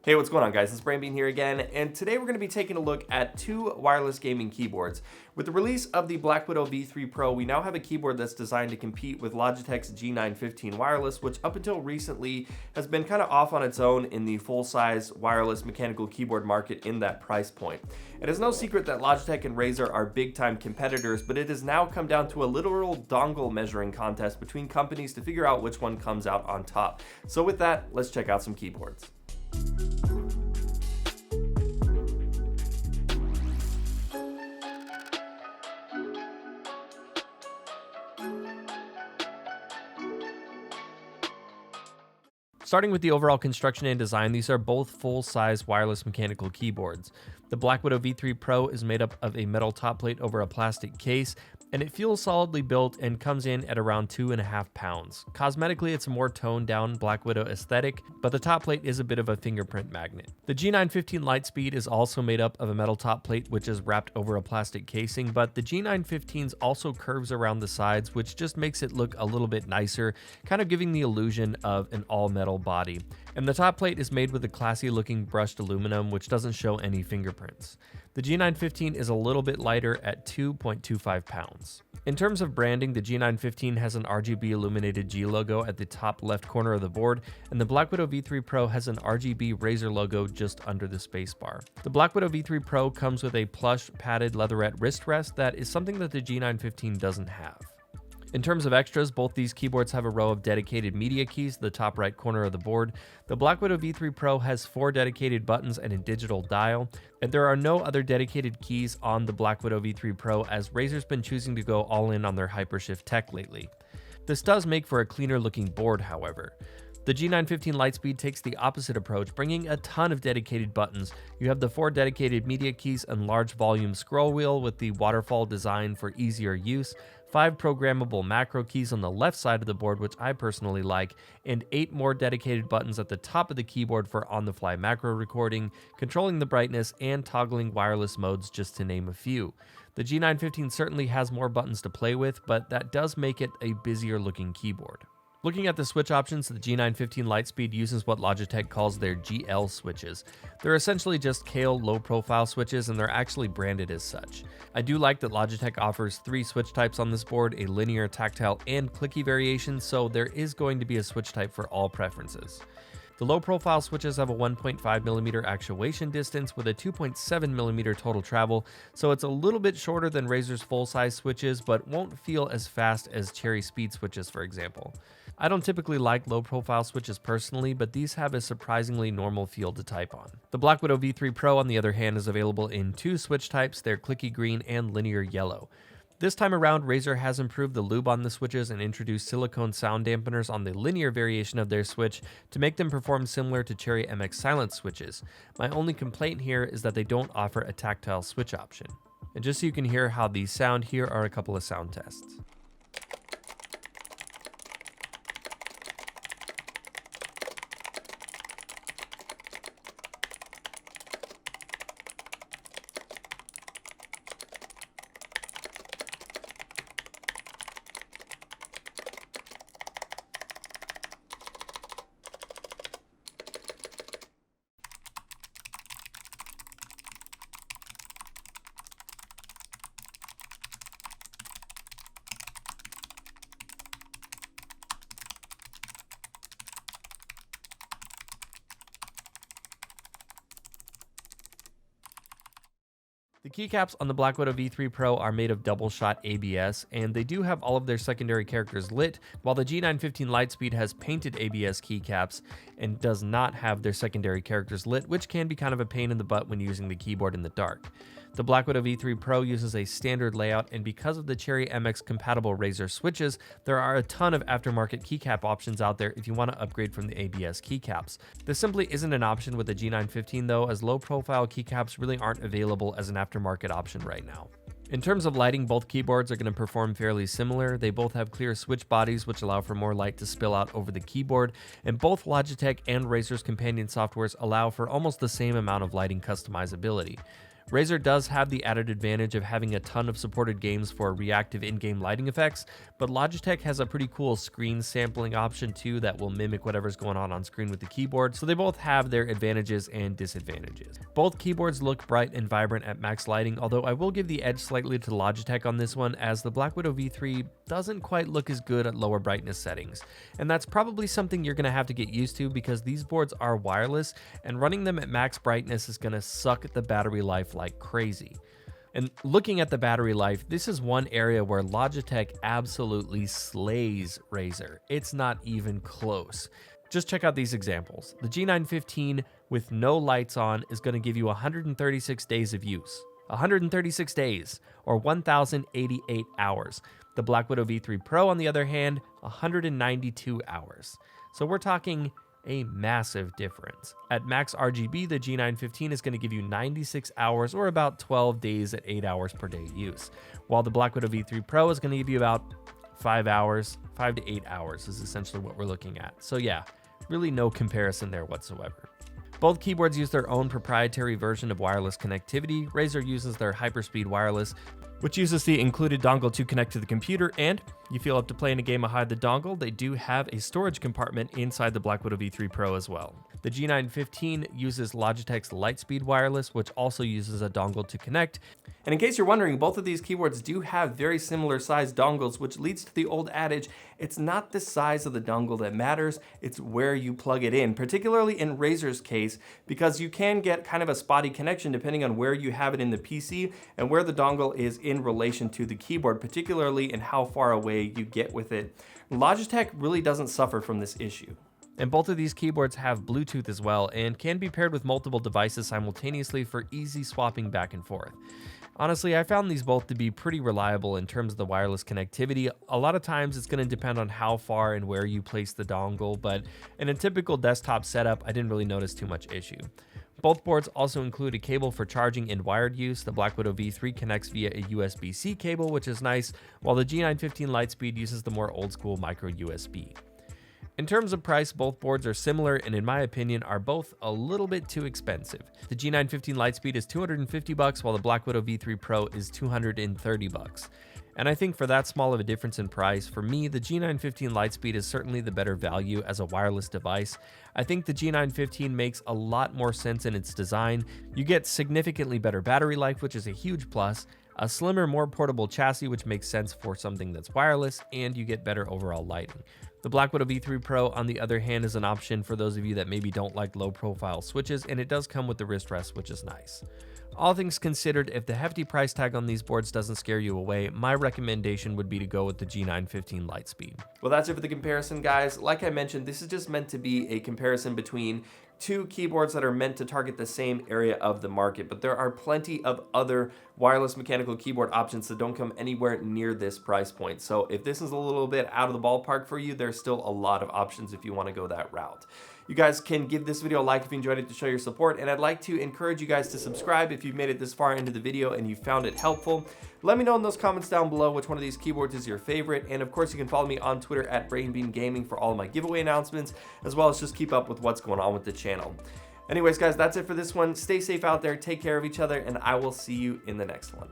Hey, what's going on, guys? It's Brainbean here again, and today we're going to be taking a look at two wireless gaming keyboards. With the release of the Blackwidow V3 Pro, we now have a keyboard that's designed to compete with Logitech's G915 wireless, which up until recently has been kind of off on its own in the full-size wireless mechanical keyboard market in that price point. It is no secret that Logitech and Razer are big-time competitors, but it has now come down to a literal dongle measuring contest between companies to figure out which one comes out on top. So with that, let's check out some keyboards. Starting with the overall construction and design, these are both full-size wireless mechanical keyboards. The Blackwidow V3 Pro is made up of a metal top plate over a plastic case, and it feels solidly built and comes in at around 2.5 pounds. Cosmetically, it's a more toned-down Blackwidow aesthetic, but the top plate is a bit of a fingerprint magnet. The G915 Lightspeed is also made up of a metal top plate which is wrapped over a plastic casing, but the G915's also curves around the sides, which just makes it look a little bit nicer, kind of giving the illusion of an all-metal body. And the top plate is made with a classy-looking brushed aluminum, which doesn't show any fingerprints. The G915 is a little bit lighter at 2.25 pounds. In terms of branding, the G915 has an RGB illuminated G logo at the top left corner of the board, and the Blackwidow V3 Pro has an RGB Razer logo just under the spacebar. The Blackwidow V3 Pro comes with a plush padded leatherette wrist rest that is something that the G915 doesn't have. In terms of extras, both these keyboards have a row of dedicated media keys at the top right corner of the board. The Blackwidow V3 Pro has 4 dedicated buttons and a digital dial, and there are no other dedicated keys on the Blackwidow V3 Pro, as Razer's been choosing to go all in on their Hypershift tech lately. This does make for a cleaner looking board, however. The G915 Lightspeed takes the opposite approach, bringing a ton of dedicated buttons. You have the 4 dedicated media keys and large volume scroll wheel with the waterfall design for easier use, 5 programmable macro keys on the left side of the board, which I personally like, and 8 more dedicated buttons at the top of the keyboard for on-the-fly macro recording, controlling the brightness, and toggling wireless modes, just to name a few. The G915 certainly has more buttons to play with, but that does make it a busier looking keyboard. Looking at the switch options, the G915 Lightspeed uses what Logitech calls their GL switches. They're essentially just Kale low-profile switches, and they're actually branded as such. I do like that Logitech offers 3 switch types on this board, a linear, tactile, and clicky variation, so there is going to be a switch type for all preferences. The low-profile switches have a 1.5mm actuation distance with a 2.7mm total travel, so it's a little bit shorter than Razer's full-size switches, but won't feel as fast as Cherry Speed switches, for example. I don't typically like low-profile switches personally, but these have a surprisingly normal feel to type on. The Blackwidow V3 Pro, on the other hand, is available in 2 switch types, they're clicky green and linear yellow. This time around, Razer has improved the lube on the switches and introduced silicone sound dampeners on the linear variation of their switch to make them perform similar to Cherry MX Silence switches. My only complaint here is that they don't offer a tactile switch option. And just so you can hear how these sound, here are a couple of sound tests. The keycaps on the Blackwidow V3 Pro are made of double-shot ABS, and they do have all of their secondary characters lit, while the G915 Lightspeed has painted ABS keycaps and does not have their secondary characters lit, which can be kind of a pain in the butt when using the keyboard in the dark. The Blackwidow V3 Pro uses a standard layout, and because of the Cherry MX compatible Razer switches, there are a ton of aftermarket keycap options out there if you want to upgrade from the ABS keycaps. This simply isn't an option with the G915 though, as low-profile keycaps really aren't available as an aftermarket option right now. In terms of lighting, both keyboards are going to perform fairly similar. They both have clear switch bodies which allow for more light to spill out over the keyboard, and both Logitech and Razer's companion softwares allow for almost the same amount of lighting customizability. Razer does have the added advantage of having a ton of supported games for reactive in-game lighting effects, but Logitech has a pretty cool screen sampling option too that will mimic whatever's going on screen with the keyboard, so they both have their advantages and disadvantages. Both keyboards look bright and vibrant at max lighting, although I will give the edge slightly to Logitech on this one, as the Blackwidow V3 doesn't quite look as good at lower brightness settings. And that's probably something you're going to have to get used to because these boards are wireless, and running them at max brightness is going to suck the battery life like crazy. And looking at the battery life, this is one area where Logitech absolutely slays Razer. It's not even close. Just check out these examples. The G915 with no lights on is going to give you 136 days of use. 136 days, or 1,088 hours. The Blackwidow V3 Pro, on the other hand, 192 hours. So we're talking a massive difference. At max RGB, the G915 is going to give you 96 hours, or about 12 days at 8 hours per day use, while the Blackwidow V3 Pro is going to give you about 5 hours, 5 to 8 hours is essentially what we're looking at. So yeah, really no comparison there whatsoever. Both keyboards use their own proprietary version of wireless connectivity. Razer uses their Hyperspeed Wireless, which uses the included dongle to connect to the computer, and you feel up to playing a game and hide the dongle, they do have a storage compartment inside the Blackwidow V3 Pro as well. The G915 uses Logitech's Lightspeed Wireless, which also uses a dongle to connect. And in case you're wondering, both of these keyboards do have very similar sized dongles, which leads to the old adage, it's not the size of the dongle that matters, it's where you plug it in, particularly in Razer's case, because you can get kind of a spotty connection depending on where you have it in the PC and where the dongle is in relation to the keyboard, particularly in how far away you get with it. Logitech really doesn't suffer from this issue. And both of these keyboards have Bluetooth as well and can be paired with multiple devices simultaneously for easy swapping back and forth. Honestly, I found these both to be pretty reliable in terms of the wireless connectivity. A lot of times it's going to depend on how far and where you place the dongle, but in a typical desktop setup, I didn't really notice too much issue. Both boards also include a cable for charging in wired use. The Blackwidow V3 connects via a USB-C cable, which is nice, while the G915 Lightspeed uses the more old-school micro USB. In terms of price, both boards are similar and in my opinion are both a little bit too expensive. The G915 Lightspeed is $250 while the Blackwidow V3 Pro is $230. And I think for that small of a difference in price, for me, the G915 Lightspeed is certainly the better value as a wireless device. I think the G915 makes a lot more sense in its design. You get significantly better battery life, which is a huge plus, a slimmer, more portable chassis, which makes sense for something that's wireless, and you get better overall lighting. The Blackwidow V3 Pro, on the other hand, is an option for those of you that maybe don't like low-profile switches, and it does come with the wrist rest, which is nice. All things considered, if the hefty price tag on these boards doesn't scare you away, my recommendation would be to go with the G915 Lightspeed. Well, that's it for the comparison, guys. Like I mentioned, this is just meant to be a comparison between two keyboards that are meant to target the same area of the market, but there are plenty of other wireless mechanical keyboard options that don't come anywhere near this price point. So if this is a little bit out of the ballpark for you, there's still a lot of options if you want to go that route. You guys can give this video a like if you enjoyed it to show your support, and I'd like to encourage you guys to subscribe if you've made it this far into the video and you found it helpful. Let me know in those comments down below which one of these keyboards is your favorite, and of course you can follow me on Twitter at BrainBeanGaming for all of my giveaway announcements, as well as just keep up with what's going on with the channel. Anyways, guys, that's it for this one. Stay safe out there, take care of each other, and I will see you in the next one.